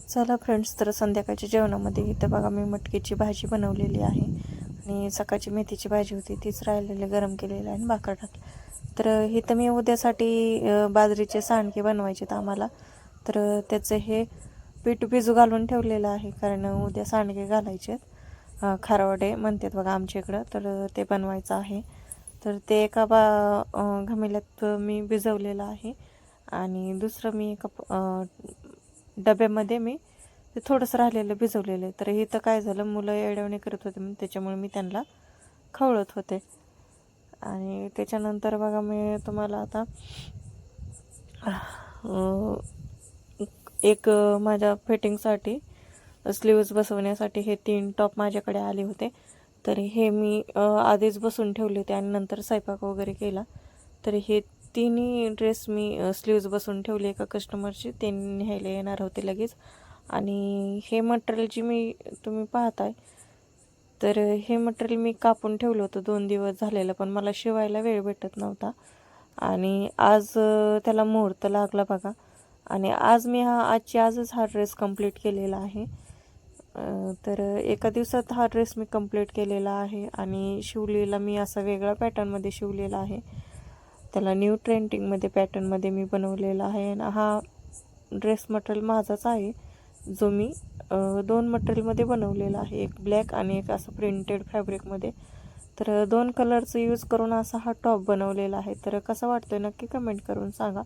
चला फ्रेंड्स, तर संध्याकाळच्या जेवणामध्ये इथं बघा मी मटकीची भाजी बनवलेली आहे आणि सकाळची मेथीची भाजी होती तीच राहिलेली गरम केलेली आहे आणि भाकर टाकली। तर इथं मी उद्यासाठी बाजरीचे सांडगे बनवायचे आहेत आम्हाला। तर त्याचं हे पीठ भिजू घालून ठेवलेलं आहे, कारण उद्या सांडगे घालायचे आहेत। खारवडे म्हणतात बघा आमच्या इकडं, तर ते बनवायचं आहे। तर ते एका घमेल्यात मी भिजवलेलं आहे आणि दुसरं मी एका डब्यामध्ये मी ते थोडंसं राहिलेलं भिजवलेलं आहे। तर इथं काय झालं, मुलं येडवणे करत होते म्हणून त्याच्यामुळे मी त्यांना खवळत होते। आणि त्याच्यानंतर बघा मी तुम्हाला आता एक माझ्या फिटिंगसाठी स्लीव्ज बसवण्यासाठी हे 3 टॉप माझ्याकडे आले होते। तर हे मी आधीच बसून ठेवले होते आणि नंतर स्वयंपाक वगैरे केला। तर हे तिन्ही ड्रेस मी स्लीव्ज बसून ठेवले एका कस्टमरची, ते न्यायला येणार होते लगेच। आणि हे मटेरियल जी तुम्ही पाहताय, तर हे मटेरियल मी कापून ठेवलं होतं 2 दिवस झालेलं, पण मला शिवायला वेळ भेटत नव्हता आणि आज त्याला मुहूर्त लागला बघा। आणि आज मी आजच हा ड्रेस कंप्लीट केलेला आहे। तर एका दिवसात हा ड्रेस मी कंप्लीट केलेला आहे आणि शिवलेला मी असा वेगळा पॅटर्नमध्ये शिवलेला आहे। त्याला न्यू ट्रेंडिंगमध्ये पॅटर्नमध्ये मी बनवलेला आहे आणि हा ड्रेस मटेरियल माझाच आहे, जो मी 2 मटेरियलमध्ये बनवलेला आहे, एक ब्लॅक आणि एक असं प्रिंटेड फॅब्रिकमध्ये। तर 2 कलरचं यूज करून असा हा टॉप बनवलेला आहे। तर कसा वाटतोय नक्की कमेंट करून सांगा।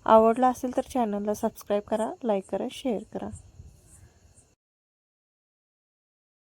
आवडला असेल तर चॅनलला सबस्क्राईब करा, लाईक करा, शेअर करा।